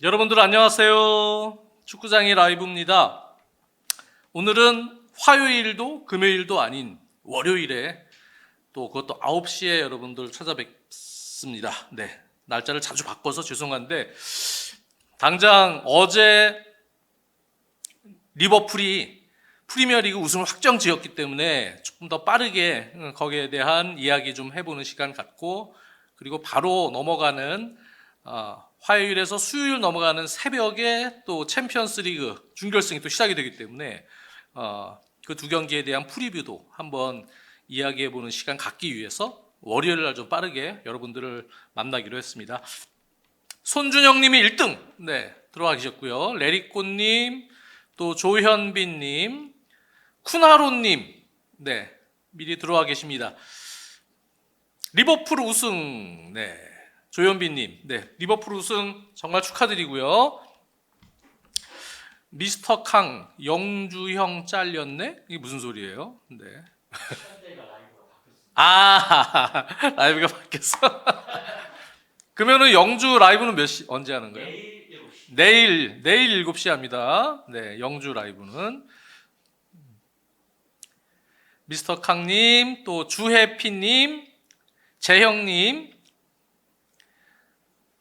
여러분들 안녕하세요. 축구장의 라이브입니다. 오늘은 화요일도 금요일도 아닌 월요일에 또 그것도 9시에 여러분들 찾아뵙습니다. 네, 날짜를 자주 바꿔서 죄송한데 당장 어제 리버풀이 프리미어리그 우승을 확정 지었기 때문에 조금 더 빠르게 거기에 대한 이야기 좀 해보는 시간 갖고, 그리고 바로 넘어가는 화요일에서 수요일 넘어가는 새벽에 또 챔피언스리그 준결승이 또 시작이 되기 때문에 그 두 경기에 대한 프리뷰도 한번 이야기해보는 시간 갖기 위해서 월요일 날 좀 빠르게 여러분들을 만나기로 했습니다. 손준영님이 1등 네 들어와 계셨고요. 레리꼬님, 또 조현빈님, 쿠나로님 네 미리 들어와 계십니다. 리버풀 우승 네 조현빈님 네 리버풀 우승 정말 축하드리고요. 미스터 캉 영주형 잘렸네? 이게 무슨 소리예요? 네. 라이브가 바뀌었어. 그러면은 영주 라이브는 언제 하는 거예요? 내일 7시 합니다. 네, 영주 라이브는. 미스터 캉님, 또 주해피님, 재형님,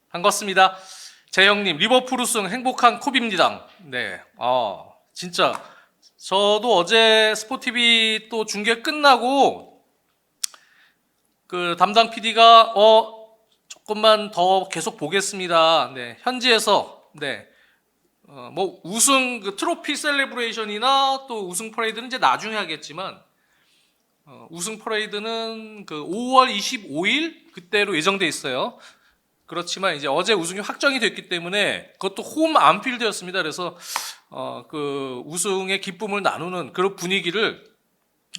반갑습니다. 재형님, 리버풀 우승 행복한 코비입니다. 네, 진짜 저도 어제 스포티비 또 중계 끝나고 그 담당 PD가 조금만 더 계속 보겠습니다. 네, 현지에서 네, 뭐 우승 그 트로피 셀레브레이션이나 또 우승 퍼레이드는 이제 나중에 하겠지만 우승 퍼레이드는 그 5월 25일 그때로 예정돼 있어요. 그렇지만 이제 어제 우승이 확정이 됐기 때문에 그것도 홈 안필드였습니다. 그래서 그 우승의 기쁨을 나누는 그런 분위기를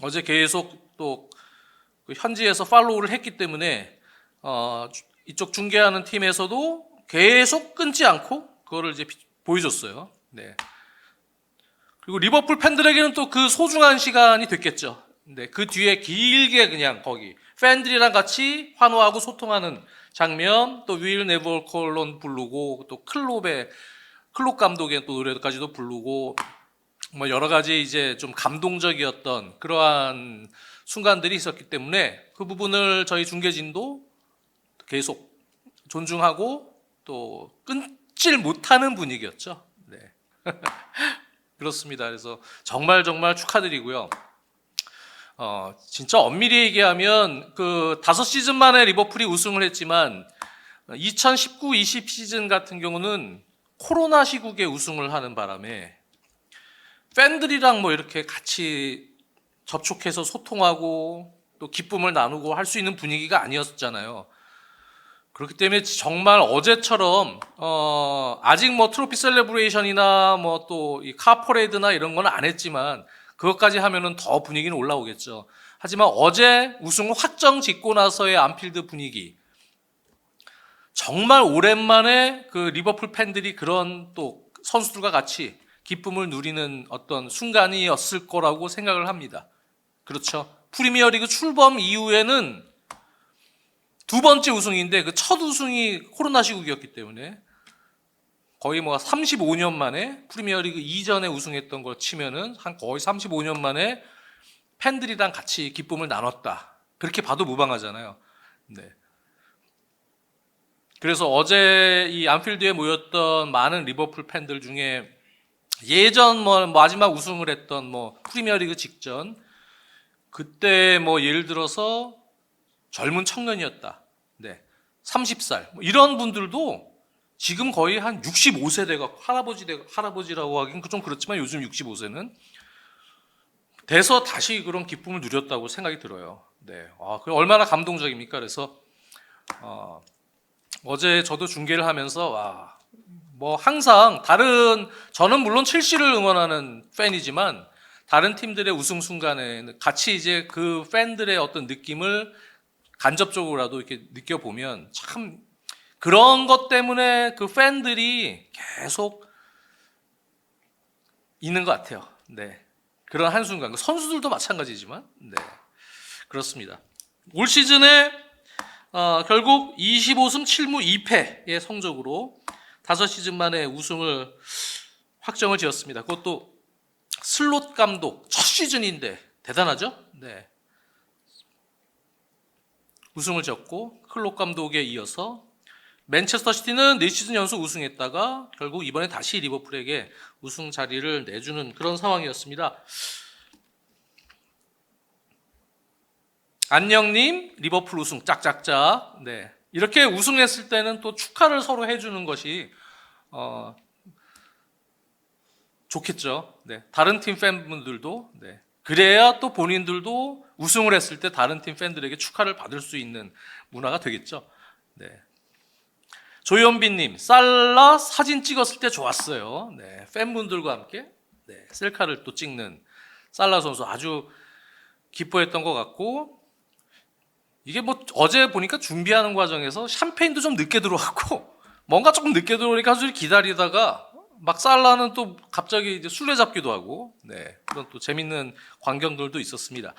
어제 계속 또 그 현지에서 팔로우를 했기 때문에 이쪽 중계하는 팀에서도 계속 끊지 않고 그거를 이제 보여줬어요. 네. 그리고 리버풀 팬들에게는 또 그 소중한 시간이 됐겠죠. 네. 그 뒤에 길게 그냥 거기 팬들이랑 같이 환호하고 소통하는 장면, 또 윌 네버 콜론 부르고, 또 클롭 감독의 또 노래까지도 부르고, 뭐 여러 가지 이제 좀 감동적이었던 그러한 순간들이 있었기 때문에 그 부분을 저희 중계진도 계속 존중하고 또 끊질 못하는 분위기였죠. 네. 그렇습니다. 그래서 정말 축하드리고요. 진짜 엄밀히 얘기하면 그 5시즌 만에 리버풀이 우승을 했지만 2019-20 시즌 같은 경우는 코로나 시국에 우승을 하는 바람에 팬들이랑 뭐 이렇게 같이 접촉해서 소통하고 또 기쁨을 나누고 할 수 있는 분위기가 아니었잖아요. 그렇기 때문에 정말 어제처럼 아직 뭐 트로피 셀레브레이션이나 뭐 또 이 카퍼레이드나 이런 건 안 했지만 그것까지 하면은 더 분위기는 올라오겠죠. 하지만 어제 우승을 확정 짓고 나서의 안필드 분위기, 정말 오랜만에 그 리버풀 팬들이 그런 또 선수들과 같이 기쁨을 누리는 어떤 순간이었을 거라고 생각을 합니다. 그렇죠. 프리미어리그 출범 이후에는 두 번째 우승인데 그 첫 우승이 코로나 시국이었기 때문에 거의 뭐 35년 만에 프리미어리그 이전에 우승했던 걸 치면은 한 거의 35년 만에 팬들이랑 같이 기쁨을 나눴다. 그렇게 봐도 무방하잖아요. 네. 그래서 어제 이 안필드에 모였던 많은 리버풀 팬들 중에 예전 뭐 마지막 우승을 했던 뭐 프리미어리그 직전 그때 뭐 예를 들어서 젊은 청년이었다. 네. 30살. 뭐 이런 분들도 지금 거의 한 65세 돼가 할아버지라고 하긴 좀 그렇지만 요즘 65세는 돼서 다시 그런 기쁨을 누렸다고 생각이 들어요. 네. 그 얼마나 감동적입니까? 그래서 어제 저도 중계를 하면서 뭐 항상 저는 물론 첼시를 응원하는 팬이지만 다른 팀들의 우승 순간에 같이 이제 그 팬들의 어떤 느낌을 간접적으로라도 이렇게 느껴보면 참 그런 것 때문에 그 팬들이 계속 있는 것 같아요. 네. 그런 한순간. 선수들도 마찬가지지만, 네. 그렇습니다. 올 시즌에 결국 25승 7무 2패의 성적으로 5시즌 만에 우승을 확정을 지었습니다. 그것도 슬롯 감독 첫 시즌인데 대단하죠? 네. 우승을 지었고 클롭 감독에 이어서 맨체스터 시티는 4시즌 연속 우승했다가 결국 이번에 다시 리버풀에게 우승 자리를 내주는 그런 상황이었습니다. 안녕님, 리버풀 우승 짝짝짝. 네. 이렇게 우승했을 때는 또 축하를 서로 해주는 것이 좋겠죠. 네. 다른 팀 팬분들도 네. 그래야 또 본인들도 우승을 했을 때 다른 팀 팬들에게 축하를 받을 수 있는 문화가 되겠죠. 네. 조현빈님, 살라 사진 찍었을 때 좋았어요. 네. 팬분들과 함께 네. 셀카를 또 찍는 살라 선수 아주 기뻐했던 것 같고, 이게 뭐 어제 보니까 준비하는 과정에서 샴페인도 좀 늦게 들어왔고 뭔가 조금 늦게 들어오니까 사실 기다리다가 막 살라는 또 갑자기 이제 술래잡기도 하고 네, 그런 또 재밌는 광경들도 있었습니다.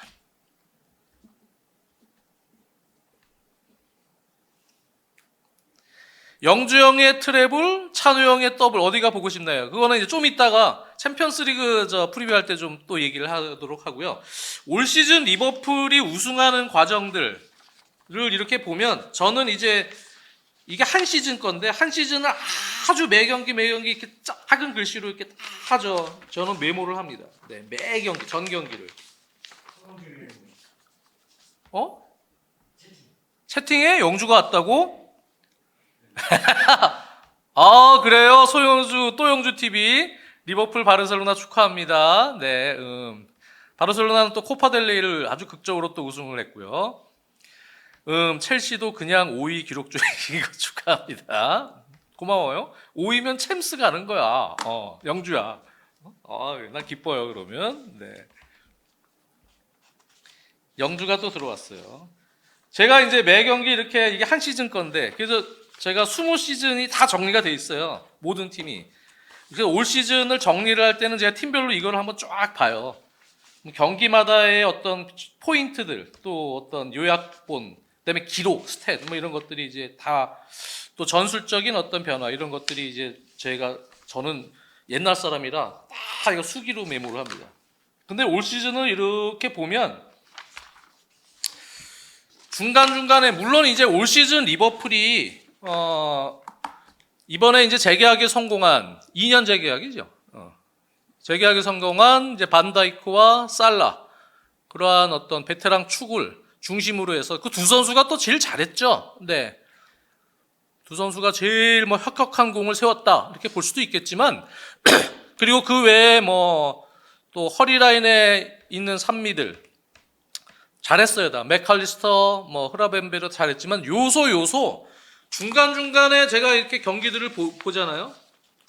영주 형의 트래블, 찬우 형의 더블 어디가 보고 싶나요? 그거는 이제 좀 이따가 챔피언스리그 프리뷰할 때 좀 또 얘기를 하도록 하고요. 올 시즌 리버풀이 우승하는 과정들을 이렇게 보면 저는 이제 이게 한 시즌 건데 한 시즌을 아주 매 경기 이렇게 작은 글씨로 이렇게 다 저는 메모를 합니다. 네, 매 경기 전 경기를. 채팅에 영주가 왔다고? 아 그래요? 소영주 또 영주 TV 리버풀 바르셀로나 축하합니다. 네, 바르셀로나는 또 코파델레이를 아주 극적으로 또 우승을 했고요. 첼시도 그냥 5위 기록 중인 거 축하합니다. 고마워요. 5위면 챔스 가는 거야. 영주야. 난 기뻐요, 그러면. 네. 영주가 또 들어왔어요. 제가 이제 매 경기 이렇게 이게 한 시즌 건데, 그래서 제가 20시즌이 다 정리가 돼 있어요. 모든 팀이. 그래서 올 시즌을 정리를 할 때는 제가 팀별로 이걸 한번 쫙 봐요. 경기마다의 어떤 포인트들, 또 어떤 요약본, 그다음에 기록, 스탯 뭐 이런 것들이 이제 다 또 전술적인 어떤 변화 이런 것들이 이제 저는 옛날 사람이라 다 이거 수기로 메모를 합니다. 근데 올 시즌을 이렇게 보면 중간중간에 물론 이제 올 시즌 리버풀이 이번에 이제 재계약에 성공한 2년 재계약이죠. 재계약에 성공한 이제 반다이크와 살라 그러한 어떤 베테랑 축을 중심으로 해서 그 두 선수가 또 제일 잘했죠. 네. 두 선수가 제일 뭐 혁혁한 공을 세웠다 이렇게 볼 수도 있겠지만 그리고 그 외에 뭐 또 허리라인에 있는 산미들 잘했어요. 다 맥칼리스터, 뭐 흐라벤베르 잘했지만 요소 중간중간에 제가 이렇게 경기들을 보잖아요.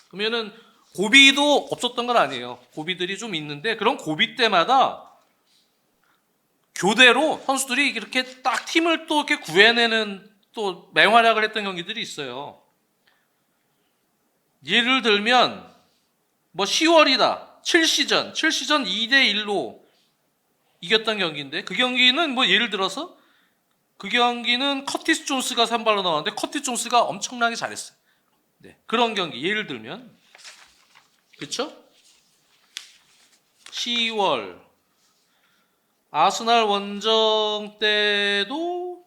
그러면은 고비도 없었던 건 아니에요. 고비들이 좀 있는데 그런 고비 때마다 교대로 선수들이 이렇게 딱 팀을 또 이렇게 구해내는 또 맹활약을 했던 경기들이 있어요. 예를 들면 뭐 10월이다. 첼시전 2대1로 이겼던 경기인데 그 경기는 뭐 예를 들어서 그 경기는 커티스 존스가 선발로 나왔는데 커티스 존스가 엄청나게 잘했어요. 네, 그런 경기 예를 들면 그렇죠? 10월 아스날 원정 때도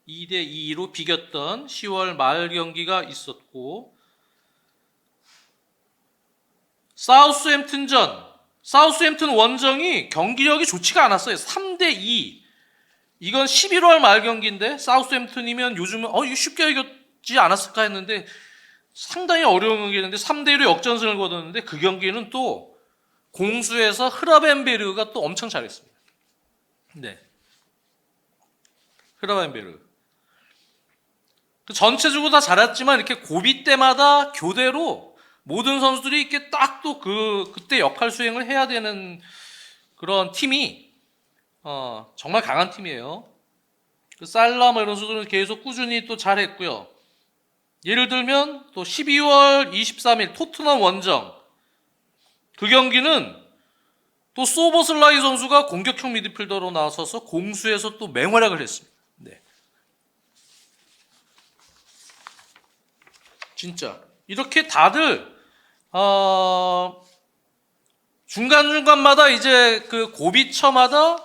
2대2로 비겼던 10월 말 경기가 있었고 사우스햄튼 원정이 경기력이 좋지가 않았어요. 3대2 이건 11월 말 경기인데 사우스햄튼이면 요즘은 이거 쉽게 이겼지 않았을까 했는데 상당히 어려운 경기였는데 3대1로 역전승을 거뒀는데 그 경기는 또 공수에서 흐라벤베르가 또 엄청 잘했습니다. 네, 흐라벤베르 전체적으로 다 잘했지만 이렇게 고비 때마다 교대로 모든 선수들이 이렇게 딱 또 그때 역할 수행을 해야 되는 그런 팀이 정말 강한 팀이에요. 그 살라 뭐 이런 선수들은 계속 꾸준히 또 잘했고요. 예를 들면 또 12월 23일 토트넘 원정 그 경기는 또 소보슬라이 선수가 공격형 미드필더로 나서서 공수에서 또 맹활약을 했습니다. 네. 진짜 이렇게 다들 중간중간마다 이제 그 고비처마다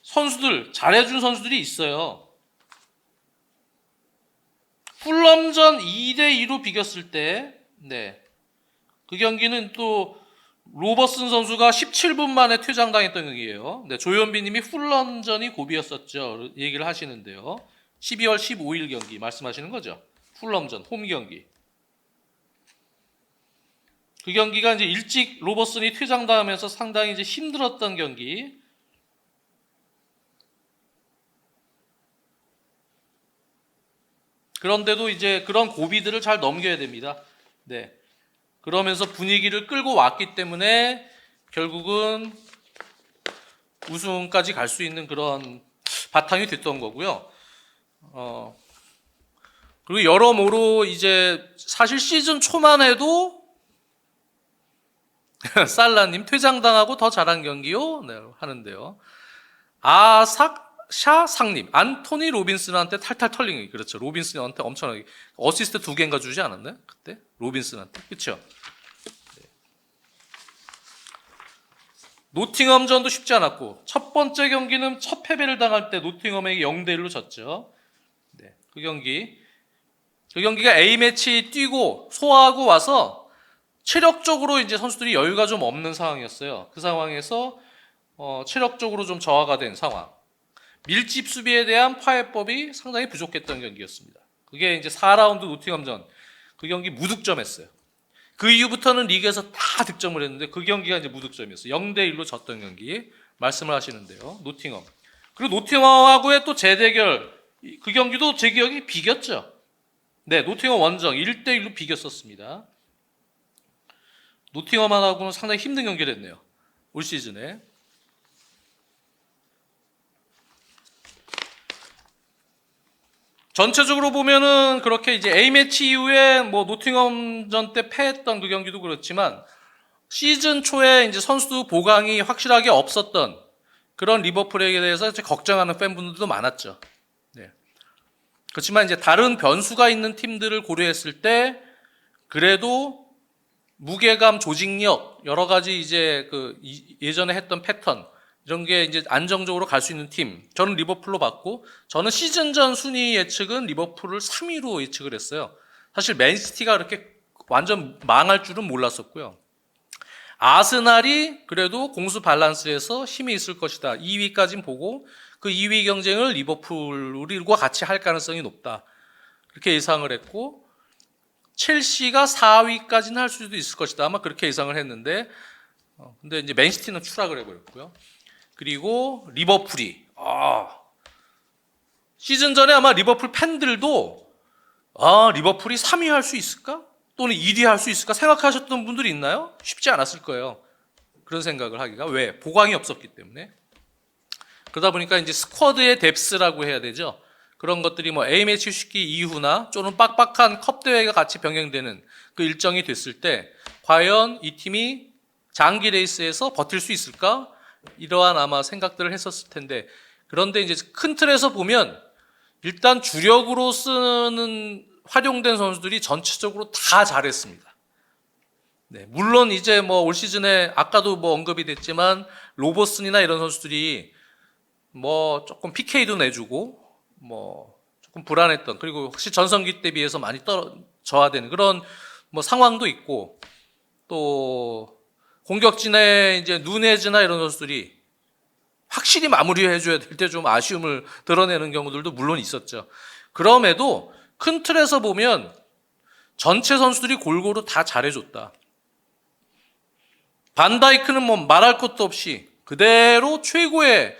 선수들, 잘해준 선수들이 있어요. 풀럼전 2대2로 비겼을 때, 네. 그 경기는 또 로버슨 선수가 17분 만에 퇴장당했던 경기예요. 네, 조현빈 님이 풀럼전이 고비였었죠. 얘기를 하시는데요. 12월 15일 경기 말씀하시는 거죠. 풀럼전, 홈 경기. 그 경기가 이제 일찍 로버슨이 퇴장당하면서 상당히 이제 힘들었던 경기. 그런데도 이제 그런 고비들을 잘 넘겨야 됩니다. 네. 그러면서 분위기를 끌고 왔기 때문에 결국은 우승까지 갈 수 있는 그런 바탕이 됐던 거고요. 그리고 여러모로 이제 사실 시즌 초만 해도 살라님 퇴장당하고 더 잘한 경기요? 네, 하는데요. 샤상님, 안토니 로빈슨한테 탈탈 털린 경기. 그렇죠. 로빈슨한테 엄청나게 어시스트 2개인가 주지 않았나요? 그때? 로빈슨한테. 그렇죠. 네. 노팅엄전도 쉽지 않았고 첫 번째 경기는 첫 패배를 당할 때 노팅엄에게 0대1로 졌죠. 네, 그 경기가 A매치 뛰고 소화하고 와서 체력적으로 이제 선수들이 여유가 좀 없는 상황이었어요. 그 상황에서 체력적으로 좀 저하가 된 상황. 밀집 수비에 대한 파해법이 상당히 부족했던 경기였습니다. 그게 이제 4라운드 노팅엄전. 그 경기 무득점했어요. 그 이후부터는 리그에서 다 득점을 했는데 그 경기가 이제 무득점이었어요. 0대1로 졌던 경기 말씀을 하시는데요. 노팅엄. 그리고 노팅엄하고의 또 재대결. 그 경기도 제 기억에 비겼죠. 네, 노팅엄 원정 1대1로 비겼었습니다. 노팅엄하고는 상당히 힘든 경기를 했네요. 올 시즌에. 전체적으로 보면은 그렇게 이제 A매치 이후에 뭐 노팅엄전 때 패했던 그 경기도 그렇지만 시즌 초에 이제 선수 보강이 확실하게 없었던 그런 리버풀에 대해서 이제 걱정하는 팬분들도 많았죠. 네. 그렇지만 이제 다른 변수가 있는 팀들을 고려했을 때 그래도 무게감, 조직력, 여러 가지 이제 그 예전에 했던 패턴 이런 게 이제 안정적으로 갈 수 있는 팀. 저는 리버풀로 봤고, 저는 시즌 전 순위 예측은 리버풀을 3위로 예측을 했어요. 사실 맨시티가 그렇게 완전 망할 줄은 몰랐었고요. 아스날이 그래도 공수 밸런스에서 힘이 있을 것이다. 2위까지는 보고 그 2위 경쟁을 리버풀과 같이 할 가능성이 높다. 그렇게 예상을 했고, 첼시가 4위까지는 할 수도 있을 것이다. 아마 그렇게 예상을 했는데, 근데 이제 맨시티는 추락을 해버렸고요. 그리고 리버풀이 시즌 전에 아마 리버풀 팬들도 리버풀이 3위 할 수 있을까? 또는 1위 할 수 있을까? 생각하셨던 분들이 있나요? 쉽지 않았을 거예요. 그런 생각을 하기가. 왜? 보강이 없었기 때문에. 그러다 보니까 이제 스쿼드의 뎁스라고 해야 되죠. 그런 것들이 뭐 A매치 쉽기 이후나 또는 빡빡한 컵 대회가 같이 병행되는 그 일정이 됐을 때 과연 이 팀이 장기 레이스에서 버틸 수 있을까? 이러한 아마 생각들을 했었을 텐데, 그런데 이제 큰 틀에서 보면 일단 주력으로 쓰는 활용된 선수들이 전체적으로 다 잘했습니다. 네, 물론 이제 뭐 올 시즌에 아까도 뭐 언급이 됐지만 로버슨이나 이런 선수들이 뭐 조금 PK도 내주고 뭐 조금 불안했던, 그리고 혹시 전성기 때 비해서 많이 저하되는 그런 뭐 상황도 있고, 또 공격진에 이제 누네즈나 이런 선수들이 확실히 마무리해줘야 될 때 좀 아쉬움을 드러내는 경우들도 물론 있었죠. 그럼에도 큰 틀에서 보면 전체 선수들이 골고루 다 잘해줬다. 반다이크는 뭐 말할 것도 없이 그대로 최고의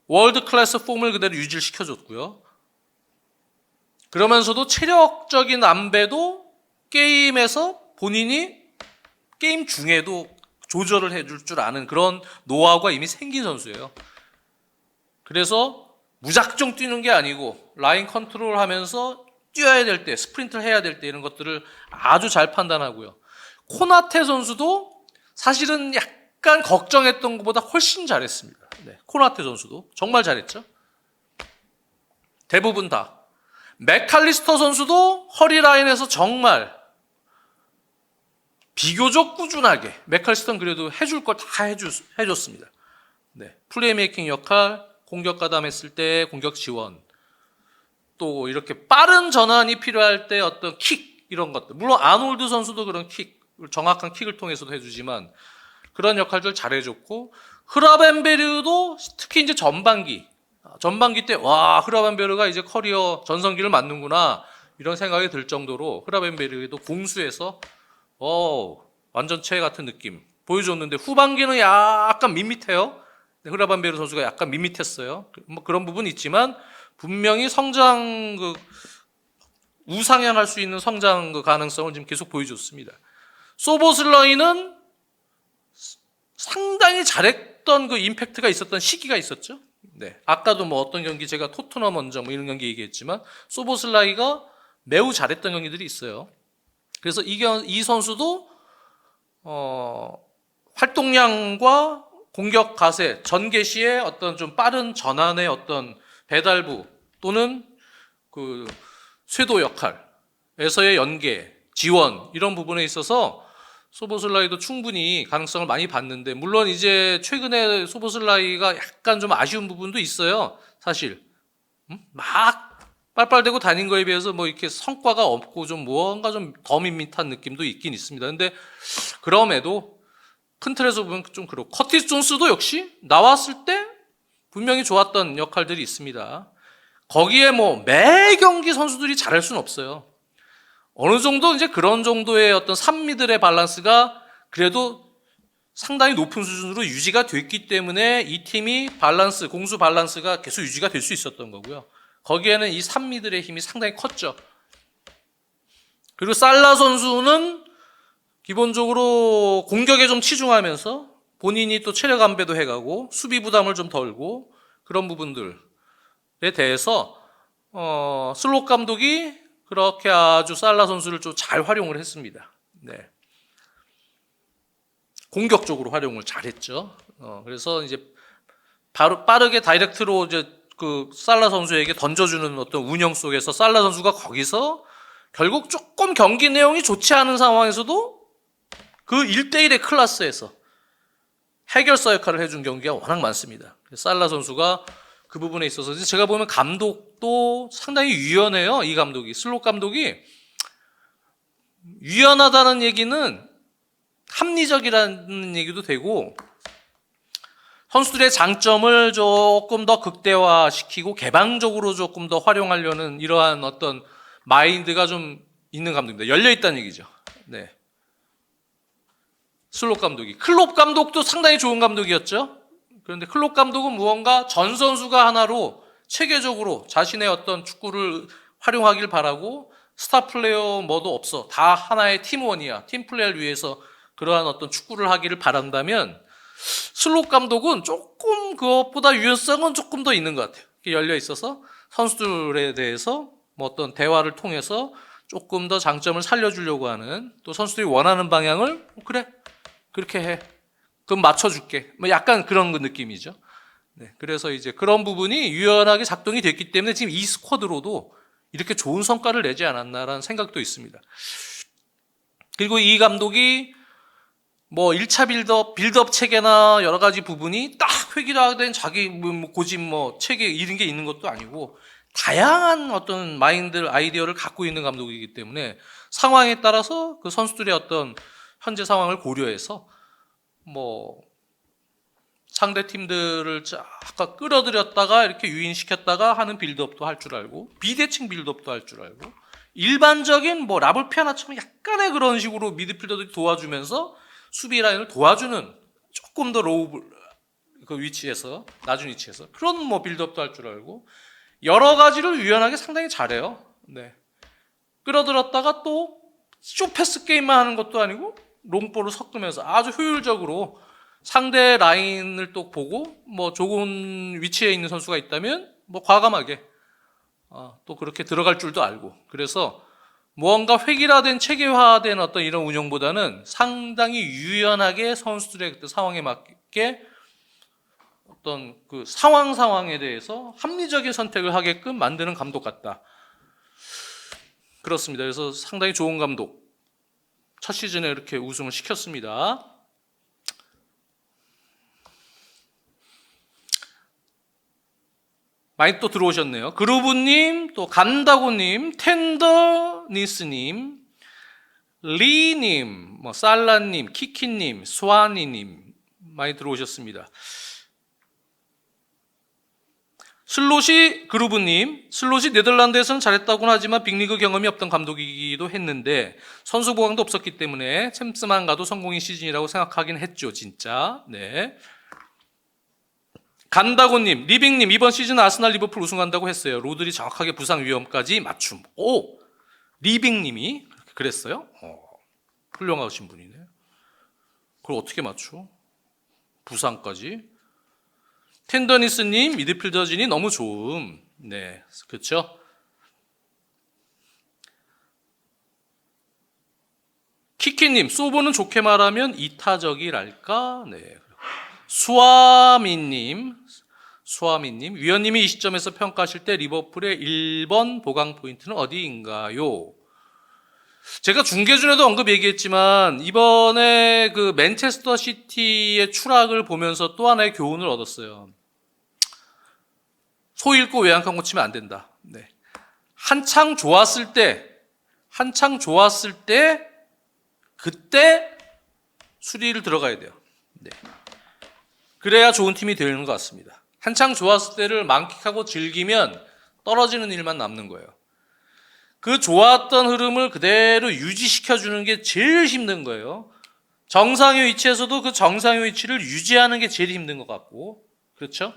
월드 클래스 폼을 그대로 유지를 시켜줬고요. 그러면서도 체력적인 안배도 게임에서 본인이 게임 중에도 조절을 해줄 줄 아는 그런 노하우가 이미 생긴 선수예요. 그래서 무작정 뛰는 게 아니고 라인 컨트롤 하면서 뛰어야 될 때, 스프린트를 해야 될 때 이런 것들을 아주 잘 판단하고요. 코나테 선수도 사실은 약간 걱정했던 것보다 훨씬 잘했습니다. 네, 코나테 선수도 정말 잘했죠. 대부분 다. 맥칼리스터 선수도 허리 라인에서 정말 비교적 꾸준하게, 맥칼리스터는 그래도 해줄 걸 다 해줬습니다. 네, 플레이메이킹 역할, 공격 가담했을 때 공격 지원, 또 이렇게 빠른 전환이 필요할 때 어떤 킥, 이런 것들. 물론 아놀드 선수도 그런 킥, 정확한 킥을 통해서도 해주지만 그런 역할들 잘해줬고, 흐라벤베르도 특히 이제 전반기 때 와, 흐라벤베르가 이제 커리어 전성기를 맞는구나 이런 생각이 들 정도로 흐라벤베르도 공수에서 완전체 같은 느낌 보여줬는데, 후반기는 약간 밋밋해요. 흐라벤베르 선수가 약간 밋밋했어요. 뭐 그런 부분이 있지만 분명히 성장 우상향할 수 있는 성장 가능성을 지금 계속 보여줬습니다. 소보슬라이는 상당히 잘했던 그 임팩트가 있었던 시기가 있었죠. 네, 아까도 뭐 어떤 경기 제가 토트넘 원정 뭐 이런 경기 얘기했지만 소보슬라이가 매우 잘했던 경기들이 있어요. 그래서 이 선수도 활동량과 공격 가세, 전개 시에 어떤 좀 빠른 전환의 어떤 배달부 또는 그 쇄도 역할에서의 연계, 지원 이런 부분에 있어서 소보슬라이도 충분히 가능성을 많이 봤는데, 물론 이제 최근에 소보슬라이가 약간 좀 아쉬운 부분도 있어요. 사실 막 빨빨대고 다닌 거에 비해서 뭐 이렇게 성과가 없고 좀 무언가 좀 더 밋밋한 느낌도 있긴 있습니다. 근데 그럼에도 큰 틀에서 보면 좀 그렇고, 커티스 존스도 역시 나왔을 때 분명히 좋았던 역할들이 있습니다. 거기에 뭐 매 경기 선수들이 잘할 수는 없어요. 어느 정도 이제 그런 정도의 어떤 3미들의 밸런스가 그래도 상당히 높은 수준으로 유지가 됐기 때문에 이 팀이 공수 밸런스가 계속 유지가 될 수 있었던 거고요. 거기에는 이 3미들의 힘이 상당히 컸죠. 그리고 살라 선수는 기본적으로 공격에 좀 치중하면서 본인이 또 체력 안배도 해가고 수비 부담을 좀 덜고 그런 부분들에 대해서 슬롯 감독이 그렇게 아주 살라 선수를 좀 잘 활용을 했습니다. 네. 공격적으로 활용을 잘했죠. 그래서 이제 빠르게 다이렉트로 이제 그 살라 선수에게 던져주는 어떤 운영 속에서 살라 선수가 거기서 결국 조금 경기 내용이 좋지 않은 상황에서도 그 1대1의 클래스에서 해결사 역할을 해준 경기가 워낙 많습니다. 살라 선수가 그 부분에 있어서 제가 보면 감독도 상당히 유연해요. 이 감독이, 슬롯 감독이 유연하다는 얘기는 합리적이라는 얘기도 되고, 선수들의 장점을 조금 더 극대화시키고 개방적으로 조금 더 활용하려는 이러한 어떤 마인드가 좀 있는 감독입니다. 열려있다는 얘기죠. 네. 슬롯 감독이. 클롭 감독도 상당히 좋은 감독이었죠. 그런데 클롭 감독은 무언가 전 선수가 하나로 체계적으로 자신의 어떤 축구를 활용하길 바라고, 스타 플레이어 뭐도 없어, 다 하나의 팀원이야, 팀 플레이를 위해서 그러한 어떤 축구를 하기를 바란다면, 슬롯 감독은 조금 그것보다 유연성은 조금 더 있는 것 같아요. 열려 있어서 선수들에 대해서 뭐 어떤 대화를 통해서 조금 더 장점을 살려주려고 하는, 또 선수들이 원하는 방향을 그래 그렇게 해, 그럼 맞춰줄게, 뭐 약간 그런 느낌이죠. 네, 그래서 이제 그런 부분이 유연하게 작동이 됐기 때문에 지금 이 스쿼드로도 이렇게 좋은 성과를 내지 않았나라는 생각도 있습니다. 그리고 이 감독이 뭐 1차 빌드업 체계나 여러 가지 부분이 딱 획일화된 자기 고집 체계 이런 게 있는 것도 아니고, 다양한 어떤 아이디어를 갖고 있는 감독이기 때문에 상황에 따라서 그 선수들의 어떤 현재 상황을 고려해서 뭐 상대 팀들을 아까 끌어들였다가 이렇게 유인시켰다가 하는 빌드업도 할 줄 알고, 비대칭 빌드업도 할 줄 알고, 일반적인 뭐 라블피아나처럼 약간의 그런 식으로 미드필더들이 도와주면서 수비 라인을 도와주는 조금 더 로우 그 위치에서, 낮은 위치에서 그런 뭐 빌드업도 할 줄 알고, 여러 가지를 유연하게 상당히 잘해요. 네. 끌어들였다가 또 쇼패스 게임만 하는 것도 아니고 롱볼을 섞으면서 아주 효율적으로 상대 라인을 또 보고, 뭐 좋은 위치에 있는 선수가 있다면 뭐 과감하게 또 그렇게 들어갈 줄도 알고, 그래서 무언가 획일화된 체계화된 어떤 이런 운영보다는 상당히 유연하게 선수들의 그때 상황에 맞게 어떤 그 상황에 대해서 합리적인 선택을 하게끔 만드는 감독 같다. 그렇습니다. 그래서 상당히 좋은 감독. 첫 시즌에 이렇게 우승을 시켰습니다. 많이 또 들어오셨네요. 그루브님, 또 간다고님, 텐더니스님, 리님, 살라님, 키키님, 스와니님 많이 들어오셨습니다. 슬롯이 그루브님, 슬롯이 네덜란드에서는 잘했다고는 하지만 빅리그 경험이 없던 감독이기도 했는데 선수 보강도 없었기 때문에 챔스만 가도 성공인 시즌이라고 생각하긴 했죠, 진짜. 네. 간다고님, 리빙님, 이번 시즌 아스날 리버풀 우승한다고 했어요. 로드리 정확하게 부상 위험까지 맞춤. 오, 리빙님이 그랬어요? 훌륭하신 분이네. 그걸 어떻게 맞춰? 부상까지? 텐더니스님, 미드필더진이 너무 좋음. 네, 그렇죠? 키키님, 소보는 좋게 말하면 이타적이랄까? 네. 수아미님, 위원님이 이 시점에서 평가하실 때 리버풀의 1번 보강 포인트는 어디인가요? 제가 중계준에도 언급 얘기했지만 이번에 그 맨체스터 시티의 추락을 보면서 또 하나의 교훈을 얻었어요. 소 잃고 외양간 고치면 안 된다. 네. 한창 좋았을 때 그때 수리를 들어가야 돼요. 네. 그래야 좋은 팀이 되는 것 같습니다. 한창 좋았을 때를 만끽하고 즐기면 떨어지는 일만 남는 거예요. 그 좋았던 흐름을 그대로 유지시켜주는 게 제일 힘든 거예요. 정상의 위치에서도 그 정상의 위치를 유지하는 게 제일 힘든 것 같고, 그렇죠?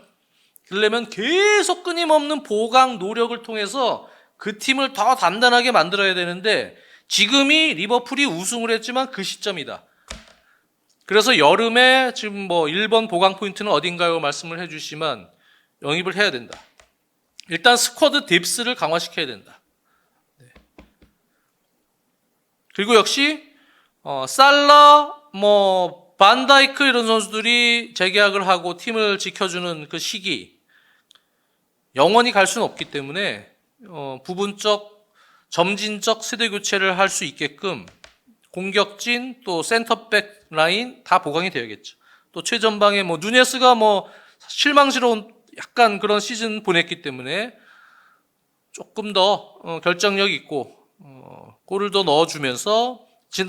그러려면 계속 끊임없는 보강 노력을 통해서 그 팀을 더 단단하게 만들어야 되는데 지금이 리버풀이 우승을 했지만 그 시점이다. 그래서 여름에 지금 1번 보강 포인트는 어딘가요? 말씀을 해주시면 영입을 해야 된다. 일단 스쿼드 뎁스를 강화시켜야 된다. 네. 그리고 역시 살라, 반다이크 이런 선수들이 재계약을 하고 팀을 지켜주는 그 시기 영원히 갈 수는 없기 때문에 부분적, 점진적 세대 교체를 할 수 있게끔 공격진 또 센터백 라인 다 보강이 되어야겠죠. 또 최전방에 누네스가 실망스러운 약간 그런 시즌 보냈기 때문에 조금 더 결정력 있고 골을 더 넣어주면서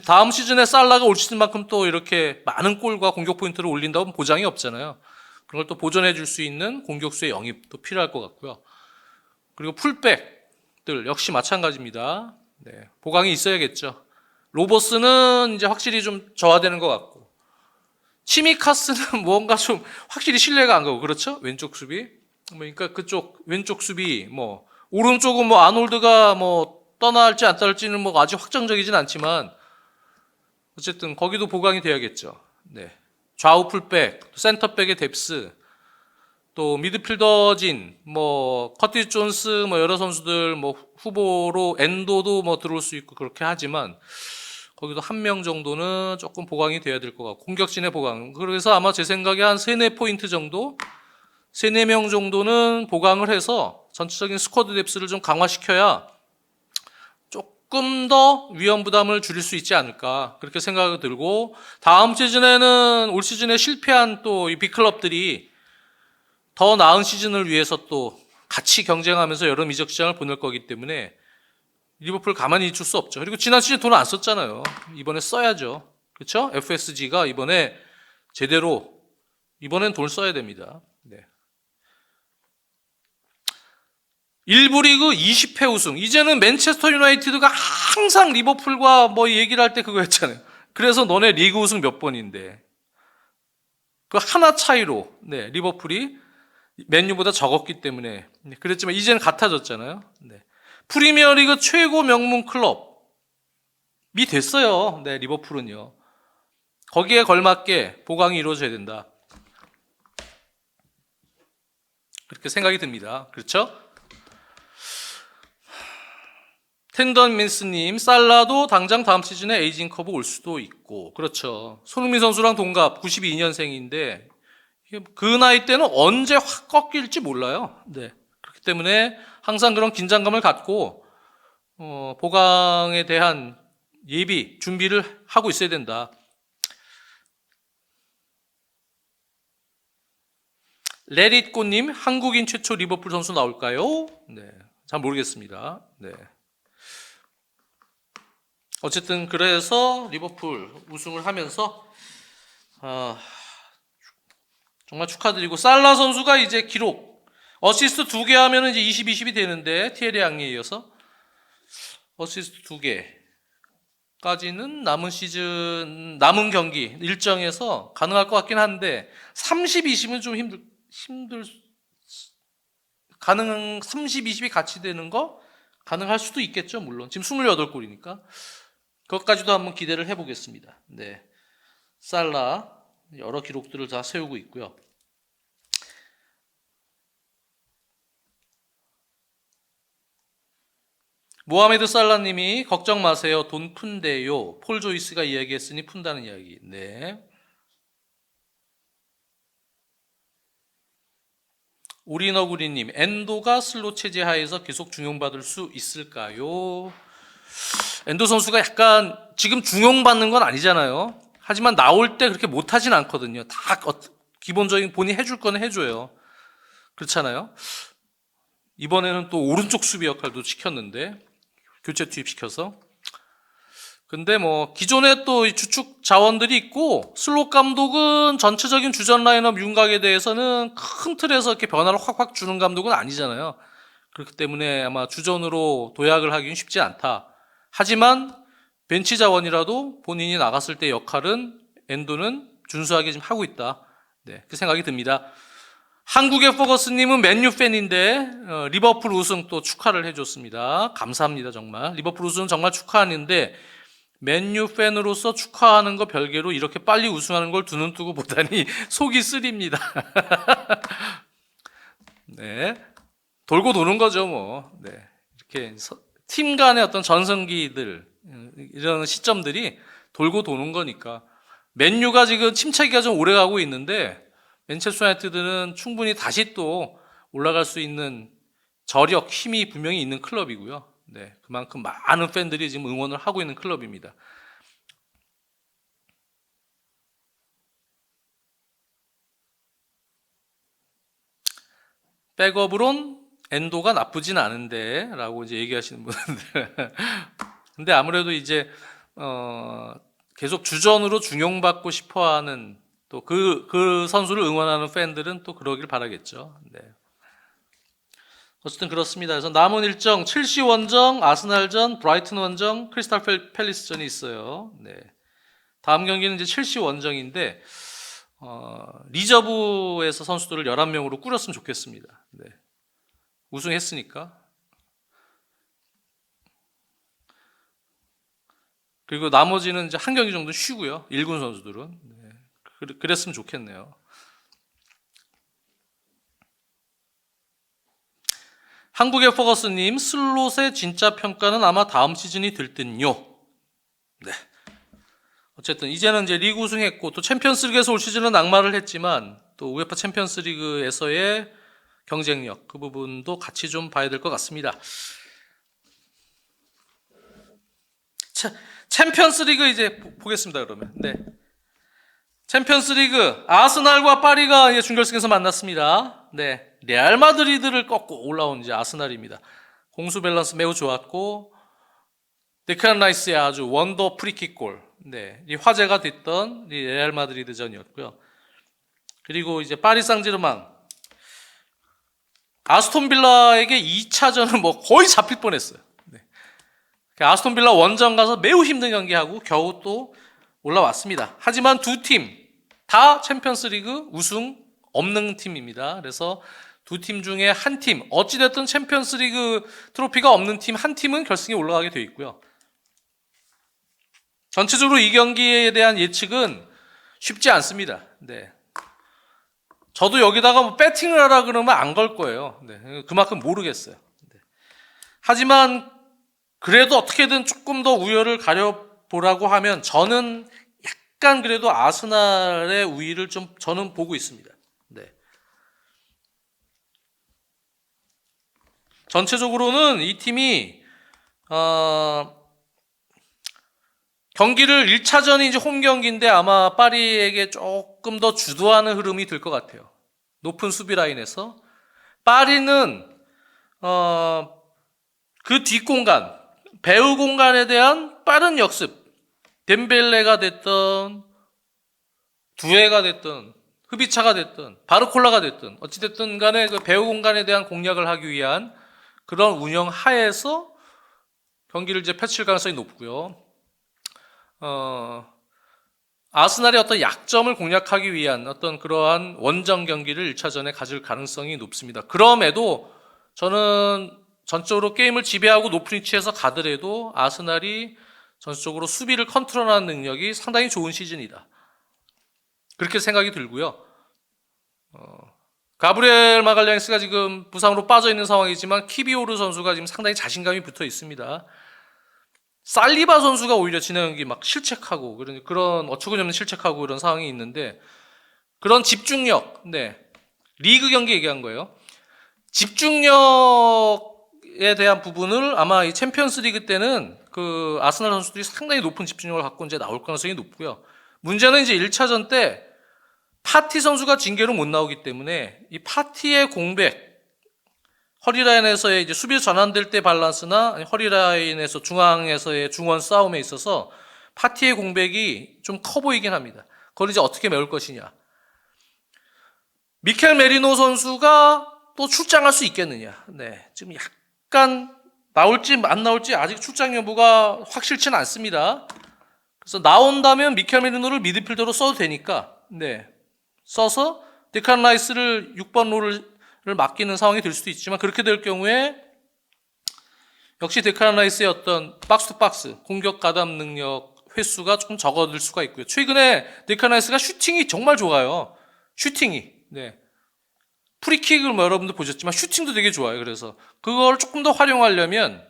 다음 시즌에 살라가 올 시즌만큼 또 이렇게 많은 골과 공격 포인트를 올린다면 보장이 없잖아요. 그걸 또 보존해 줄 수 있는 공격수의 영입도 필요할 것 같고요. 그리고 풀백들 역시 마찬가지입니다. 네, 보강이 있어야겠죠. 로버스는 이제 확실히 좀 저하되는 것 같고 치미카스는 뭔가 좀 확실히 신뢰가 안 가고 그렇죠? 왼쪽 수비 그러니까 그쪽 왼쪽 수비 오른쪽은 아놀드가 떠날지 안 떠날지는 아직 확정적이진 않지만 어쨌든 거기도 보강이 돼야겠죠. 네. 좌우 풀백, 센터백의 뎁스, 또 미드필더진, 커티스 존스, 여러 선수들, 후보로 엔도도 들어올 수 있고 그렇게 하지만 거기도 한 명 정도는 조금 보강이 돼야 될 것 같고 공격진의 보강. 그래서 아마 제 생각에 한 3-4포인트 정도, 3-4명 정도는 보강을 해서 전체적인 스쿼드 뎁스를 좀 강화시켜야 조금 더 위험 부담을 줄일 수 있지 않을까 그렇게 생각이 들고 다음 시즌에는 올 시즌에 실패한 또 이 빅클럽들이 더 나은 시즌을 위해서 또 같이 경쟁하면서 여름 이적 시장을 보낼 거기 때문에 리버풀 가만히 있을 수 없죠. 그리고 지난 시즌 돈을 안 썼잖아요. 이번에 써야죠. 그렇죠? FSG가 이번에 제대로 이번엔 돈을 써야 됩니다. 네. 1부 리그 20회 우승. 이제는 맨체스터 유나이티드가 항상 리버풀과 얘기를 할 때 그거 했잖아요. 그래서 너네 리그 우승 몇 번인데. 그 하나 차이로 네, 리버풀이 맨유보다 적었기 때문에 그랬지만 이제는 같아졌잖아요. 네. 프리미어리그 최고 명문 클럽이 됐어요. 네, 리버풀은요. 거기에 걸맞게 보강이 이루어져야 된다. 그렇게 생각이 듭니다. 그렇죠? 텐던민스님, 살라도 당장 다음 시즌에 에이징 커브 올 수도 있고, 그렇죠. 손흥민 선수랑 동갑 92년생인데 그 나이 때는 언제 확 꺾일지 몰라요. 네. 그렇기 때문에 항상 그런 긴장감을 갖고 보강에 대한 예비, 준비를 하고 있어야 된다. 레릿꼬님, 한국인 최초 리버풀 선수 나올까요? 네, 잘 모르겠습니다. 네. 어쨌든 그래서 리버풀 우승을 하면서 정말 축하드리고, 살라 선수가 이제 기록 어시스트 2개 하면 이제 20-20이 되는데, 티에리 앙리에 이어서 어시스트 2개까지는 남은 시즌, 남은 경기 일정에서 가능할 것 같긴 한데, 30-20은 좀 가능, 30-20이 같이 되는 거 가능할 수도 있겠죠, 물론. 지금 28골이니까. 그것까지도 한번 기대를 해보겠습니다. 네. 살라, 여러 기록들을 다 세우고 있고요. 모하메드 살라님이 걱정 마세요. 돈 푼대요. 폴 조이스가 이야기했으니 푼다는 이야기. 네. 오리너구리님, 엔도가 슬롯 체제 하에서 계속 중용받을 수 있을까요? 엔도 선수가 약간 지금 중용받는 건 아니잖아요. 하지만 나올 때 그렇게 못하진 않거든요. 다 기본적인 본인이 해줄 거는 해줘요. 그렇잖아요. 이번에는 또 오른쪽 수비 역할도 시켰는데, 교체 투입시켜서. 근데 뭐 기존에 또 주축 자원들이 있고, 슬롯 감독은 전체적인 주전 라인업 윤곽에 대해서는 큰 틀에서 이렇게 변화를 확확 주는 감독은 아니잖아요. 그렇기 때문에 아마 주전으로 도약을 하기는 쉽지 않다. 하지만 벤치 자원이라도 본인이 나갔을 때 역할은 엔도는 준수하게 지금 하고 있다. 네, 그 생각이 듭니다. 한국의 포거스님은 맨유 팬인데 리버풀 우승 또 축하를 해줬습니다. 감사합니다. 정말 리버풀 우승 정말 축하하는데, 맨유 팬으로서 축하하는 거 별개로 이렇게 빨리 우승하는 걸 두 눈 뜨고 보다니 속이 쓰립니다. 네, 돌고 도는 거죠, 뭐. 네, 이렇게 팀 간의 어떤 전성기들, 이런 시점들이 돌고 도는 거니까. 맨유가 지금 침체기가 좀 오래 가고 있는데, 맨체스터 유나이티드는 충분히 다시 또 올라갈 수 있는 저력, 힘이 분명히 있는 클럽이고요. 네, 그만큼 많은 팬들이 지금 응원을 하고 있는 클럽입니다. 백업으론 엔도가 나쁘진 않은데 라고 이제 얘기하시는 분들. 근데 아무래도 이제 계속 주전으로 중용받고 싶어하는, 또 그 선수를 응원하는 팬들은 또 그러길 바라겠죠. 네. 어쨌든 그렇습니다. 그래서 남은 일정 첼시 원정, 아스날전, 브라이튼 원정, 크리스탈 팰리스전이 있어요. 네. 다음 경기는 이제 첼시 원정인데, 리저브에서 선수들을 11명으로 꾸렸으면 좋겠습니다. 네. 우승했으니까. 그리고 나머지는 이제 한 경기 정도 쉬고요. 1군 선수들은. 네. 그랬으면 좋겠네요. 한국의 포거스님, 슬롯의 진짜 평가는 아마 다음 시즌이 될 듯요. 네. 어쨌든 이제는 이제 리그 우승했고, 또 챔피언스리그에서 올 시즌은 낙마를 했지만, 또 우에파 챔피언스리그에서의 경쟁력, 그 부분도 같이 좀 봐야 될 것 같습니다. 챔피언스리그 이제 보겠습니다. 그러면 네. 챔피언스리그 아스날과 파리가 이제 준결승에서 만났습니다. 네, 레알 마드리드를 꺾고 올라온 이제 아스날입니다. 공수 밸런스 매우 좋았고, 데클란 라이스의 아주 원더 프리킥골, 네, 이 화제가 됐던 이 레알 마드리드전이었고요. 그리고 이제 파리 상제르맹, 아스톤 빌라에게 2차전은 뭐 거의 잡힐 뻔했어요. 네. 아스톤 빌라 원정 가서 매우 힘든 경기하고 겨우 또 올라왔습니다. 하지만 두 팀 다 챔피언스리그 우승 없는 팀입니다. 그래서 두 팀 중에 한 팀, 어찌됐든 챔피언스리그 트로피가 없는 팀 한 팀은 결승에 올라가게 되어 있고요. 전체적으로 이 경기에 대한 예측은 쉽지 않습니다. 네. 저도 여기다가 뭐 배팅을 하라 그러면 안 걸 거예요. 네. 그만큼 모르겠어요. 네. 하지만 그래도 어떻게든 조금 더 우열을 가려보라고 하면 저는 약간 그래도 아스날의 우위를 좀 저는 보고 있습니다. 네. 전체적으로는 이 팀이 경기를 1차전이 이제 홈 경기인데 아마 파리에게 조금 더 주도하는 흐름이 될 것 같아요. 높은 수비 라인에서. 파리는, 그 뒷공간, 배우 공간에 대한 빠른 역습, 덴벨레가 됐든, 두에가 됐든, 흐비차가 됐든, 바르콜라가 됐든, 어찌됐든 간에 그 배우 공간에 대한 공략을 하기 위한 그런 운영 하에서 경기를 이제 펼칠 가능성이 높고요. 아스날의 어떤 약점을 공략하기 위한 어떤 그러한 원정 경기를 1차전에 가질 가능성이 높습니다. 그럼에도 저는 전적으로 게임을 지배하고 높은 위치에서 가더라도 아스날이 전적으로 수비를 컨트롤하는 능력이 상당히 좋은 시즌이다. 그렇게 생각이 들고요. 가브리엘 마갈량스가 지금 부상으로 빠져 있는 상황이지만 키비오르 선수가 지금 상당히 자신감이 붙어 있습니다. 살리바 선수가 오히려 지난 경기 막 실책하고 그런 어처구니 없는 실책하고 이런 상황이 있는데 그런 집중력, 네. 리그 경기 얘기한 거예요. 집중력에 대한 부분을 아마 이 챔피언스 리그 때는 그 아스날 선수들이 상당히 높은 집중력을 갖고 이제 나올 가능성이 높고요. 문제는 이제 1차전 때 파티 선수가 징계로 못 나오기 때문에 이 파티의 공백, 허리라인에서의 이제 수비 전환될 때 밸런스나 허리라인에서 중앙에서의 중원 싸움에 있어서 파티의 공백이 좀 커 보이긴 합니다. 그걸 이제 어떻게 메울 것이냐. 미켈 메리노 선수가 또 출장할 수 있겠느냐. 네. 지금 약간 나올지 안 나올지 아직 출장 여부가 확실치는 않습니다. 그래서 나온다면 미켈 메리노를 미드필더로 써도 되니까, 네. 써서 데칸 라이스를 6번 롤을 맡기는 상황이 될 수도 있지만 그렇게 될 경우에 역시 데칸 라이스의 어떤 박스 투 박스 공격 가담 능력 횟수가 조금 적어질 수가 있고요. 최근에 데칸 라이스가 슈팅이 정말 좋아요. 슈팅이. 네. 프리킥을 뭐 여러분들 보셨지만 슈팅도 되게 좋아요. 그래서 그걸 조금 더 활용하려면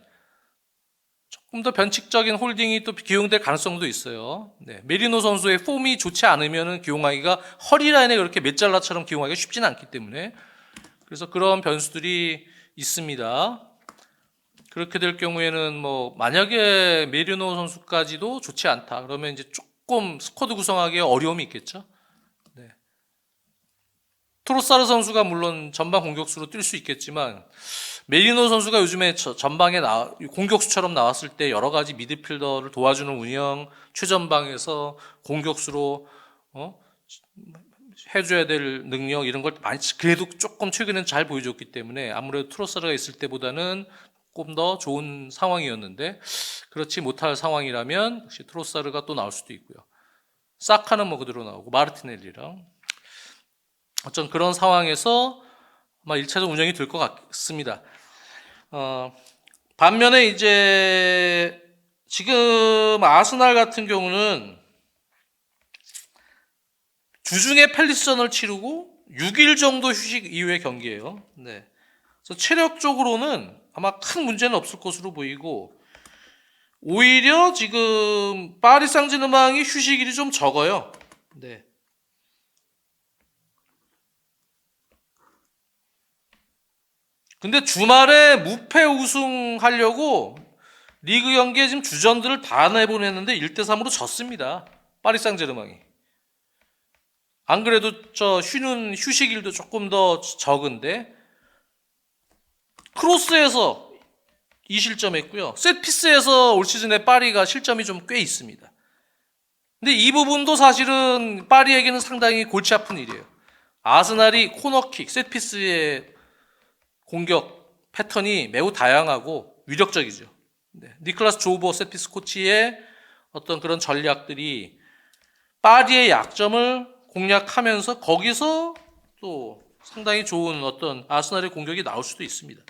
조금 더 변칙적인 홀딩이 또 기용될 가능성도 있어요. 네. 메리노 선수의 폼이 좋지 않으면 기용하기가 허리라인에 그렇게 메잘라처럼 기용하기가 쉽지는 않기 때문에 그래서 그런 변수들이 있습니다. 그렇게 될 경우에는 뭐 만약에 메리노 선수까지도 좋지 않다. 그러면 이제 조금 스쿼드 구성하기에 어려움이 있겠죠. 네. 트로사르 선수가 물론 전방 공격수로 뛸 수 있겠지만 메리노 선수가 요즘에 전방에 공격수처럼 나왔을 때 여러 가지 미드필더를 도와주는 운영, 최전방에서 공격수로 해줘야 될 능력 이런 걸 많이 그래도 조금 최근엔 잘 보여줬기 때문에 아무래도 트로사르가 있을 때보다는 조금 더 좋은 상황이었는데 그렇지 못할 상황이라면 역시 트로사르가 또 나올 수도 있고요. 사카는 뭐 그대로 나오고 마르티넬리랑 어쩐 그런 상황에서 아마 1차전 운영이 될 것 같습니다. 반면에 이제 지금 아스날 같은 경우는 주중에 팰리스전을 치르고 6일 정도 휴식 이후의 경기예요. 네. 그래서 체력적으로는 아마 큰 문제는 없을 것으로 보이고 오히려 지금 파리 생제르맹이 휴식일이 좀 적어요. 네. 근데 주말에 무패 우승하려고 리그 경기에 지금 주전들을 다 내보냈는데 1대3으로 졌습니다. 파리 생제르맹이. 안 그래도 저 쉬는 휴식일도 조금 더 적은데 크로스에서 2실점했고요. 셋피스에서 올 시즌에 파리가 실점이 좀 꽤 있습니다. 근데 이 부분도 사실은 파리에게는 상당히 골치 아픈 일이에요. 아스날이 코너킥, 셋피스의 공격 패턴이 매우 다양하고 위력적이죠. 네. 니클라스 조보 셋피스 코치의 어떤 그런 전략들이 파리의 약점을 공략하면서 거기서 또 상당히 좋은 어떤 아스날의 공격이 나올 수도 있습니다.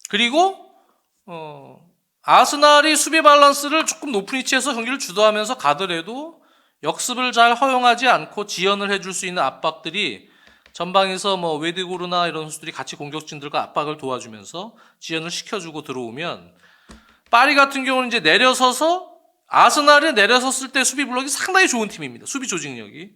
그리고 아스날이 수비 밸런스를 조금 높은 위치에서 경기를 주도하면서 가더라도 역습을 잘 허용하지 않고 지연을 해줄 수 있는 압박들이 전방에서 뭐 웨드고르나 이런 선수들이 같이 공격진들과 압박을 도와주면서 지연을 시켜주고 들어오면 파리 같은 경우는 이제 내려서서 아스날이 내려섰을 때 수비 블록이 상당히 좋은 팀입니다. 수비 조직력이.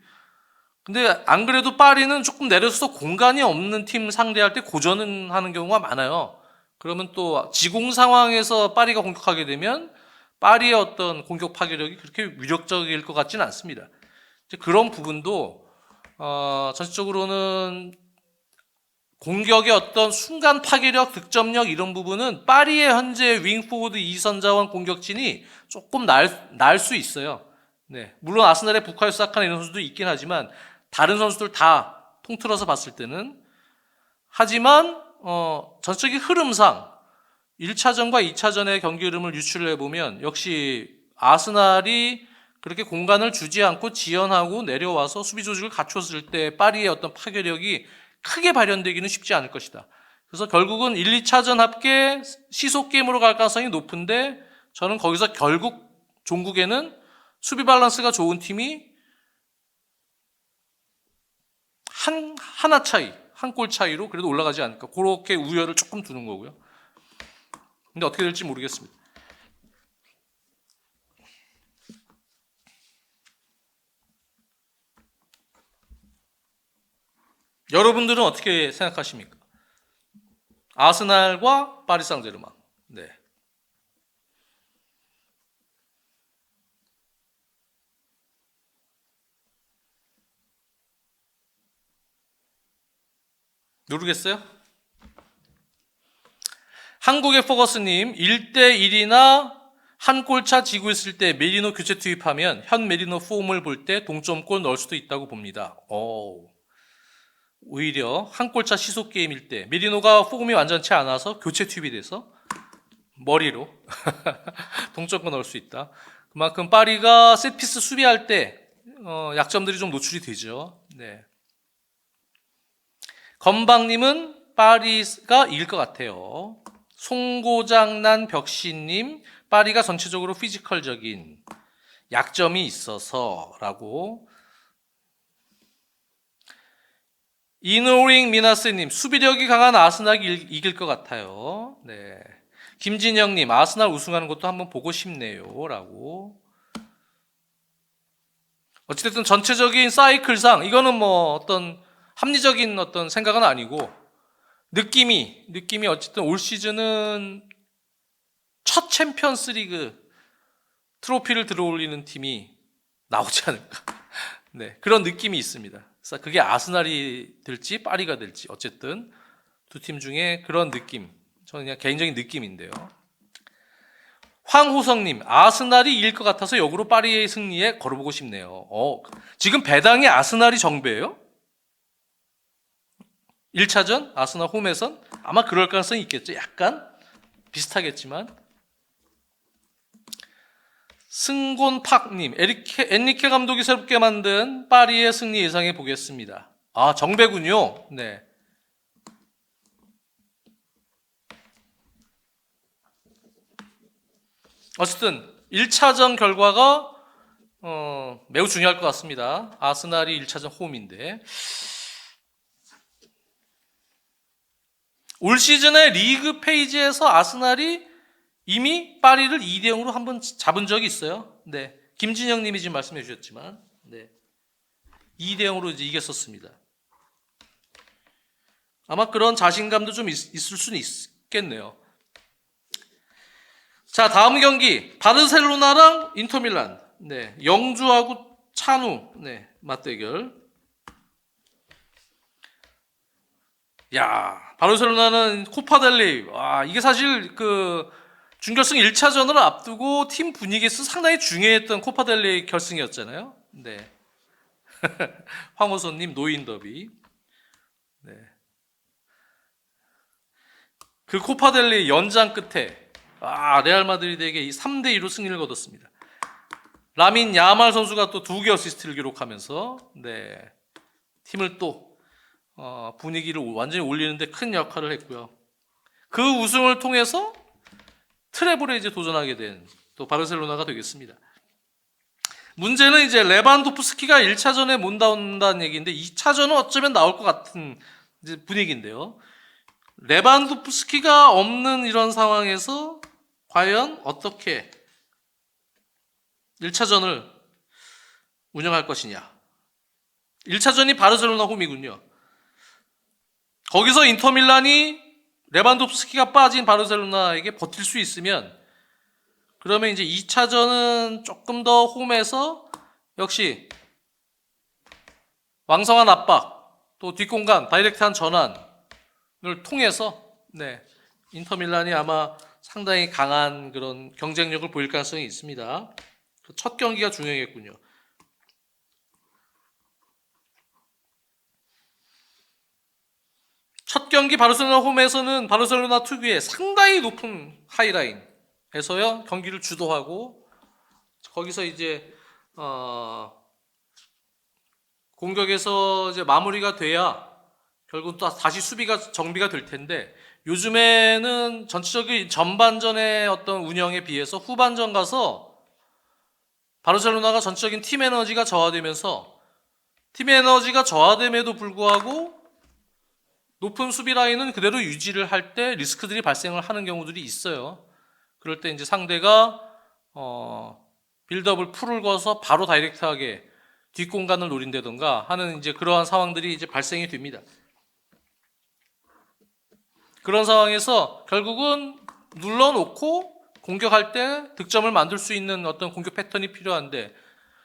근데 안 그래도 파리는 조금 내려서 공간이 없는 팀 상대할 때 고전은 하는 경우가 많아요. 그러면 또 지공 상황에서 파리가 공격하게 되면 파리의 어떤 공격 파괴력이 그렇게 위력적일 것 같지는 않습니다. 이제 그런 부분도 전체적으로는 공격의 어떤 순간 파괴력, 득점력 이런 부분은 파리의 현재 윙포워드 이선자원 공격진이 조금 날 수 있어요. 네, 물론 아스날의 부카요 사카나 이런 선수도 있긴 하지만 다른 선수들 다 통틀어서 봤을 때는 하지만 전체적인 흐름상 1차전과 2차전의 경기 흐름을 유출을 해보면 역시 아스날이 그렇게 공간을 주지 않고 지연하고 내려와서 수비 조직을 갖췄을 때 파리의 어떤 파괴력이 크게 발현되기는 쉽지 않을 것이다. 그래서 결국은 1, 2차전 합계 시속 게임으로 갈 가능성이 높은데 저는 거기서 결국 종국에는 수비 밸런스가 좋은 팀이 하나 차이, 한 골 차이로 그래도 올라가지 않을까. 그렇게 우려를 조금 두는 거고요. 근데 어떻게 될지 모르겠습니다. 여러분들은 어떻게 생각하십니까? 아스날과 파리 생제르맹. 네. 모르겠어요? 한국의 포거스님 1대1이나 한 골차 지고 있을 때 메리노 교체 투입하면 현 메리노 폼을 볼 때 동점골 넣을 수도 있다고 봅니다. 오히려 한 골차 시속 게임일 때 메리노가 폼이 완전치 않아서 교체 투입이 돼서 머리로 동점골 넣을 수 있다. 그만큼 파리가 셋피스 수비할 때 약점들이 좀 노출이 되죠. 네. 건방님은 파리가 이길 것 같아요. 송고장난 벽시님, 파리가 전체적으로 피지컬적인 약점이 있어서라고. 이노링 미나스님, 수비력이 강한 아스날이 이길 것 같아요. 네. 김진영님, 아스날 우승하는 것도 한번 보고 싶네요. 라고. 어찌됐든 전체적인 사이클상, 이거는 뭐 어떤 합리적인 어떤 생각은 아니고, 느낌이 어쨌든 올 시즌은 첫 챔피언스 리그 트로피를 들어올리는 팀이 나오지 않을까. 네, 그런 느낌이 있습니다. 그래서 그게 아스날이 될지 파리가 될지 어쨌든 두 팀 중에 그런 느낌. 저는 그냥 개인적인 느낌인데요. 황호성님, 아스날이 이길 것 같아서 역으로 파리의 승리에 걸어보고 싶네요. 지금 배당이 아스날이 정배예요? 1차전 아스날 홈에선 아마 그럴 가능성이 있겠죠. 약간 비슷하겠지만. 승곤팍님, 엔리케 감독이 새롭게 만든 파리의 승리 예상해 보겠습니다. 정배군요. 네. 어쨌든 1차전 결과가 매우 중요할 것 같습니다. 아스날이 1차전 홈인데 올 시즌의 리그 페이지에서 아스날이 이미 파리를 2대0으로 한번 잡은 적이 있어요. 네. 김진영 님이 지금 말씀해 주셨지만, 네. 2대0으로 이제 이겼었습니다. 아마 그런 자신감도 좀 있을 수는 있겠네요. 자, 다음 경기. 바르셀로나랑 인터밀란. 네. 영주하고 찬우. 네. 맞대결. 야, 바르셀로나는 코파델리. 이게 사실 준결승 1차전을 앞두고 팀 분위기에서 상당히 중요했던 코파델리 결승이었잖아요. 네. 황호선님 노인 더비. 네. 그 코파델리 연장 끝에 레알 마드리드에게 3대2로 승리를 거뒀습니다. 라민 야말 선수가 또 2개 어시스트를 기록하면서 네. 팀을 또 분위기를 완전히 올리는데 큰 역할을 했고요. 그 우승을 통해서 트래블에 이제 도전하게 된 또 바르셀로나가 되겠습니다. 문제는 이제 레반도프스키가 1차전에 못 나온다는 얘기인데 2차전은 어쩌면 나올 것 같은 분위기인데요. 레반도프스키가 없는 이런 상황에서 과연 어떻게 1차전을 운영할 것이냐. 1차전이 바르셀로나 홈이군요. 거기서 인터밀란이 레반도프스키가 빠진 바르셀로나에게 버틸 수 있으면, 그러면 이제 2차전은 조금 더 홈에서 역시 왕성한 압박, 또 뒷공간, 다이렉트한 전환을 통해서 인터밀란이 아마 상당히 강한 그런 경쟁력을 보일 가능성이 있습니다. 첫 경기가 중요하겠군요. 첫 경기 바르셀로나 홈에서는 바르셀로나 특유의 상당히 높은 하이라인에서요 경기를 주도하고, 거기서 이제 공격에서 이제 마무리가 돼야 결국 또 다시 수비가 정비가 될 텐데, 요즘에는 전체적인 전반전의 어떤 운영에 비해서 후반전 가서 바르셀로나가 전체적인 팀 에너지가 저하되면서, 팀 에너지가 저하됨에도 불구하고 높은 수비 라인은 그대로 유지를 할 때 리스크들이 발생을 하는 경우들이 있어요. 그럴 때 이제 상대가 빌드업을 풀을 거서 바로 다이렉트하게 뒷공간을 노린다던가 하는 이제 그러한 상황들이 이제 발생이 됩니다. 그런 상황에서 결국은 눌러놓고 공격할 때 득점을 만들 수 있는 어떤 공격 패턴이 필요한데,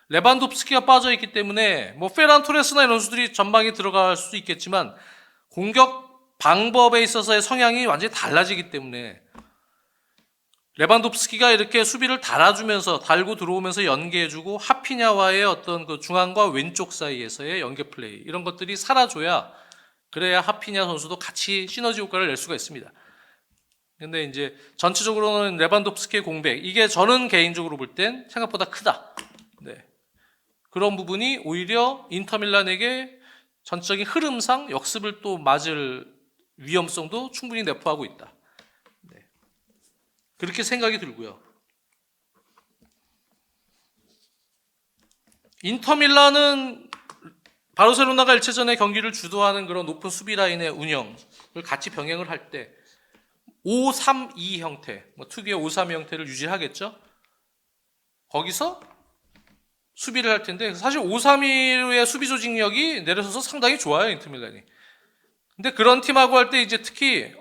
레반도프스키가 빠져있기 때문에 뭐 페란 토레스나 이런 선수들이 전방에 들어갈 수 있겠지만 공격 방법에 있어서의 성향이 완전히 달라지기 때문에, 레반도프스키가 이렇게 수비를 달아주면서 달고 들어오면서 연계해주고 하피냐와의 어떤 그 중앙과 왼쪽 사이에서의 연계 플레이, 이런 것들이 살아줘야, 그래야 하피냐 선수도 같이 시너지 효과를 낼 수가 있습니다. 근데 이제 전체적으로는 레반도프스키의 공백, 이게 저는 개인적으로 볼 땐 생각보다 크다. 그런 부분이 오히려 인터밀란에게 전적인 흐름상 역습을 또 맞을 위험성도 충분히 내포하고 있다. 그렇게 생각이 들고요. 인터밀란은 바르셀로나가 1차전의 경기를 주도하는 그런 높은 수비 라인의 운영을 같이 병행을 할 때 5-3-2 형태, 특유의 5-3-2 형태를 유지하겠죠. 거기서 수비를 할 텐데, 사실 5-3-2의 수비 조직력이 내려서서 상당히 좋아요, 인터밀란이. 근데 그런 팀하고 할 때 이제 특히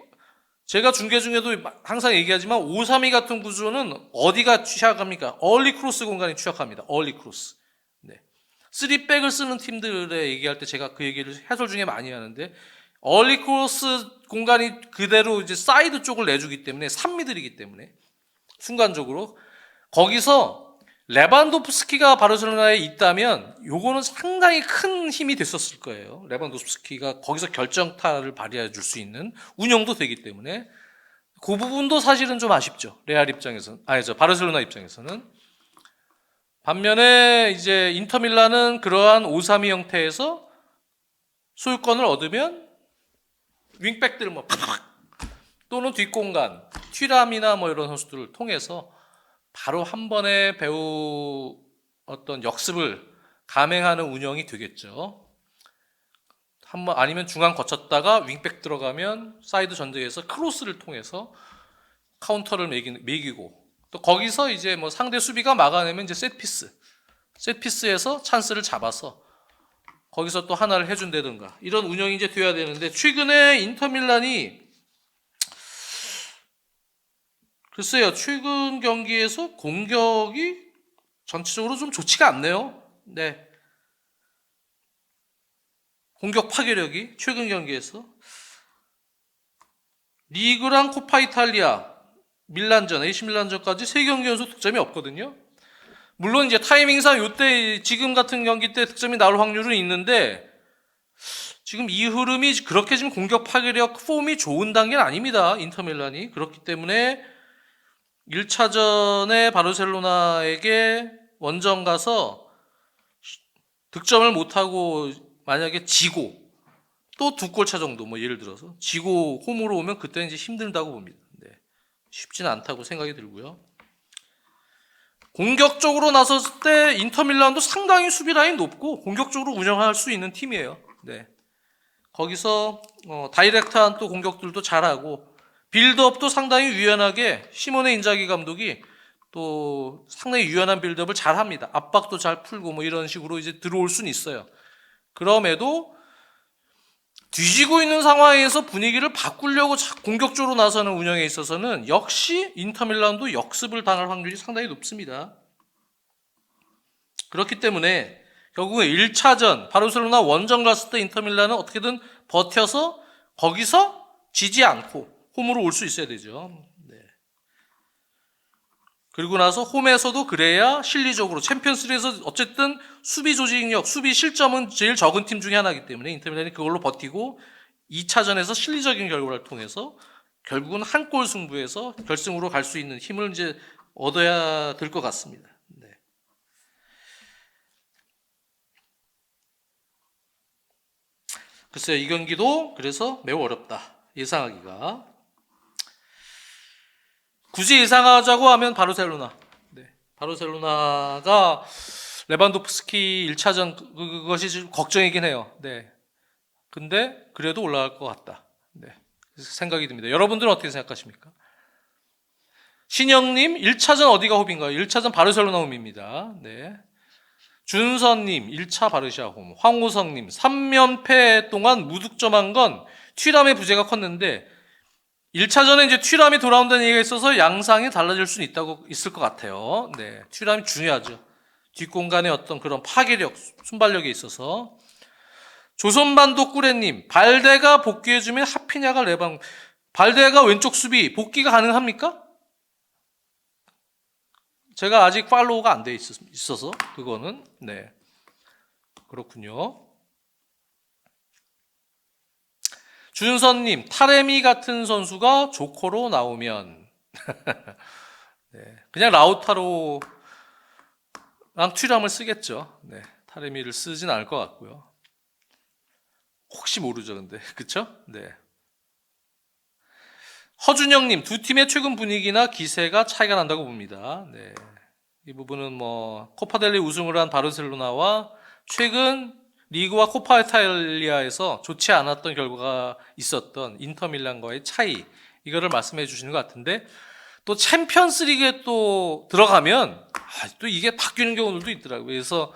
제가 중계 중에도 항상 얘기하지만 5-3-2 같은 구조는 어디가 취약합니까? 얼리 크로스 공간이 취약합니다. 얼리 크로스. 3백을 쓰는 팀들에 얘기할 때 제가 그 얘기를 해설 중에 많이 하는데, 얼리 크로스 공간이 그대로 이제 사이드 쪽을 내주기 때문에, 3미들이기 때문에 순간적으로 거기서 레반도프스키가 바르셀로나에 있다면 요거는 상당히 큰 힘이 됐었을 거예요. 레반도프스키가 거기서 결정타를 발휘해 줄 수 있는 운영도 되기 때문에 그 부분도 사실은 좀 아쉽죠. 레알 입장에서는, 바르셀로나 입장에서는. 반면에 이제 인터밀란은 그러한 5-3-2 형태에서 소유권을 얻으면 윙백들 또는 뒷공간, 튀람이나 이런 선수들을 통해서 바로 한 번에 배우 어떤 역습을 감행하는 운영이 되겠죠. 한번 아니면 중앙 거쳤다가 윙백 들어가면 사이드 전대에서 크로스를 통해서 카운터를 매기고, 또 거기서 이제 상대 수비가 막아내면 이제 셋피스에서 찬스를 잡아서 거기서 또 하나를 해준다든가, 이런 운영이 이제 돼야 되는데, 최근에 인터밀란이 글쎄요, 최근 경기에서 공격이 전체적으로 좀 좋지가 않네요. 공격 파괴력이 최근 경기에서 리그랑 코파 이탈리아, 밀란전, AC 밀란전까지 3경기 연속 득점이 없거든요. 물론 이제 타이밍상 요때 지금 같은 경기 때 득점이 나올 확률은 있는데, 지금 이 흐름이 그렇게 지금 공격 파괴력 폼이 좋은 단계는 아닙니다, 인터밀란이. 그렇기 때문에 1차전에 바르셀로나에게 원정 가서 득점을 못하고 만약에 지고 또 2골 차 정도, 예를 들어서 지고 홈으로 오면 그때는 이제 힘들다고 봅니다. 쉽지는 않다고 생각이 들고요. 공격적으로 나섰을 때 인터밀란도 상당히 수비 라인 높고 공격적으로 운영할 수 있는 팀이에요. 거기서 다이렉트한 또 공격들도 잘하고, 빌드업도 상당히 유연하게, 시모네 인자기 감독이 또 상당히 유연한 빌드업을 잘합니다. 압박도 잘 풀고 이런 식으로 이제 들어올 수는 있어요. 그럼에도 뒤지고 있는 상황에서 분위기를 바꾸려고 공격적으로 나서는 운영에 있어서는 역시 인터밀란도 역습을 당할 확률이 상당히 높습니다. 그렇기 때문에 결국은 1차전 바르셀로나 원정 갔을 때 인터밀란은 어떻게든 버텨서 거기서 지지 않고 홈으로 올 수 있어야 되죠. 네. 그리고 나서 홈에서도 그래야 실리적으로 챔피언스리그에서 어쨌든 수비 조직력, 수비 실점은 제일 적은 팀 중에 하나이기 때문에 인터밀란이 그걸로 버티고 2차전에서 실리적인 결과를 통해서 결국은 한 골 승부에서 결승으로 갈 수 있는 힘을 이제 얻어야 될 것 같습니다. 네. 글쎄요, 이 경기도 그래서 매우 어렵다. 예상하기가. 굳이 예상하자고 하면 바르셀로나. 네. 바르셀로나가 레반도프스키 1차전 그것이 좀 걱정이긴 해요. 네. 근데 그래도 올라갈 것 같다. 네. 생각이 듭니다. 여러분들은 어떻게 생각하십니까? 신영님, 1차전 어디가 홈인가요? 1차전 바르셀로나 홈입니다. 네. 준선님, 1차 바르샤 홈. 황우성님, 3연패 동안 무득점한 건 튀람의 부재가 컸는데 1차전에 이제 튀람이 돌아온다는 얘기가 있어서 양상이 달라질 수는 있을 것 같아요. 네. 튀람이 중요하죠. 뒷공간의 어떤 그런 파괴력, 순발력에 있어서. 조선반도 꾸레님, 발데가 복귀해주면 하피냐가 레방, 발데가 왼쪽 수비 복귀가 가능합니까? 제가 아직 팔로우가 안 돼 있어서 그거는 네 그렇군요. 준선님, 타레미 같은 선수가 조커로 나오면 네, 그냥 라우타로랑 튀람을 쓰겠죠. 네, 타레미를 쓰진 않을 것 같고요. 혹시 모르죠, 근데 그쵸? 네. 허준영님, 두 팀의 최근 분위기나 기세가 차이가 난다고 봅니다. 네. 이 부분은 뭐 코파델리 우승을 한 바르셀로나와 최근 리그와 코파 이탈리아에서 좋지 않았던 결과가 있었던 인터밀란과의 차이, 이거를 말씀해 주시는 것 같은데, 또 챔피언스 리그에 또 들어가면 또 이게 바뀌는 경우들도 있더라고요. 그래서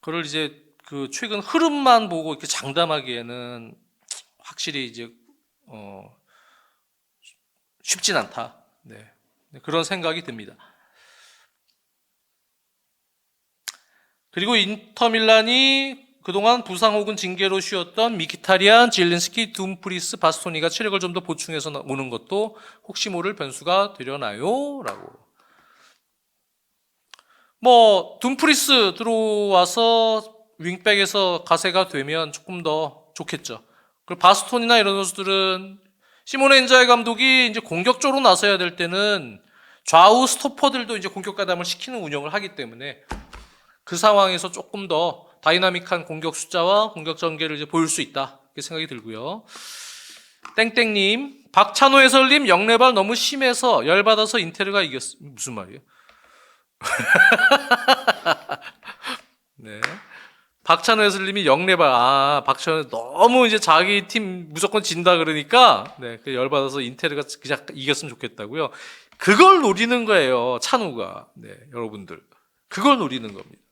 그걸 이제 그 최근 흐름만 보고 이렇게 장담하기에는 확실히 이제 쉽진 않다. 네. 그런 생각이 듭니다. 그리고 인터밀란이 그동안 부상 혹은 징계로 쉬었던 미키타리안, 질린스키, 둠프리스, 바스토니가 체력을 좀 더 보충해서 오는 것도 혹시 모를 변수가 되려나요? 라고. 뭐 둠프리스 들어와서 윙백에서 가세가 되면 조금 더 좋겠죠. 그리고 바스토니나 이런 선수들은 시모네 인자이 감독이 이제 공격적으로 나서야 될 때는 좌우 스토퍼들도 이제 공격 가담을 시키는 운영을 하기 때문에 그 상황에서 조금 더 다이나믹한 공격 숫자와 공격 전개를 이제 보일 수 있다, 이렇게 생각이 들고요. 땡땡님, 박찬호 해설님, 영레발 너무 심해서 열받아서 인테르가 이겼어. 무슨 말이에요? 네. 박찬호 해설님이 영레발, 박찬호 너무 이제 자기 팀 무조건 진다 그러니까, 네, 그 열받아서 인테르가 그냥 이겼으면 좋겠다고요. 그걸 노리는 거예요, 찬호가. 네, 여러분들. 그걸 노리는 겁니다.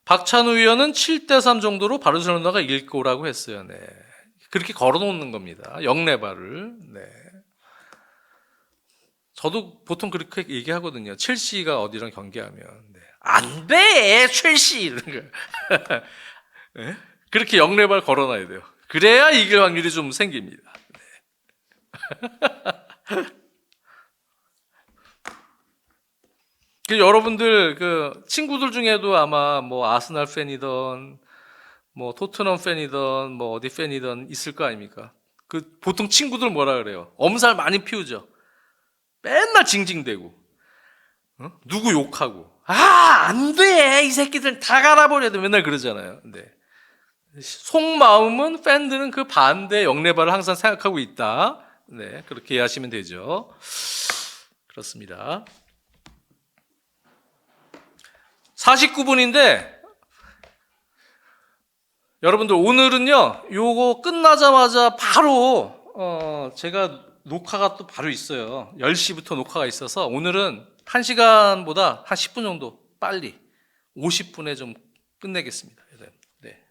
박찬호 위원은 7대3 정도로 바르셀로나가 이길 거라고 했어요. 네. 그렇게 걸어놓는 겁니다. 영레발을. 네. 저도 보통 그렇게 얘기하거든요. 첼시가 어디랑 경기하면. 네. 안 돼! 첼시! 이런 거. 네? 그렇게 영레발 걸어놔야 돼요. 그래야 이길 확률이 좀 생깁니다. 네. 여러분들 그 친구들 중에도 아마 뭐 아스날 팬이던 뭐 토트넘 팬이던 뭐 어디 팬이던 있을 거 아닙니까? 그 보통 친구들 뭐라 그래요? 엄살 많이 피우죠. 맨날 징징대고, 누구 욕하고, 안 돼! 이 새끼들 다 갈아버려야 돼! 맨날 그러잖아요. 네. 속마음은 팬들은 그 반대 영레발을 항상 생각하고 있다. 네. 그렇게 이해하시면 되죠. 그렇습니다. 49분인데, 여러분들 오늘은요, 요거 끝나자마자 바로, 제가 녹화가 또 바로 있어요. 10시부터 녹화가 있어서 오늘은 1시간보다 한 10분 정도 빨리 50분에 좀 끝내겠습니다. 네.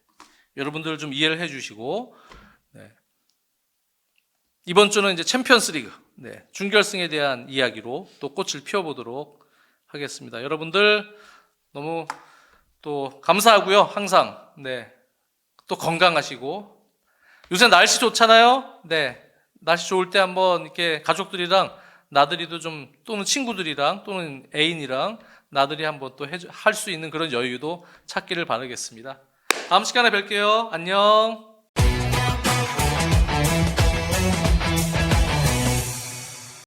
여러분들 좀 이해를 해주시고, 네. 이번 주는 이제 챔피언스 리그, 네. 준결승에 대한 이야기로 또 꽃을 피워보도록 하겠습니다. 여러분들 너무 또 감사하고요. 항상, 네. 또 건강하시고, 요새 날씨 좋잖아요. 네. 날씨 좋을 때 한번 이렇게 가족들이랑 나들이도 좀, 또는 친구들이랑 또는 애인이랑 나들이 한번 또 할 수 있는 그런 여유도 찾기를 바라겠습니다. 다음 시간에 뵐게요. 안녕.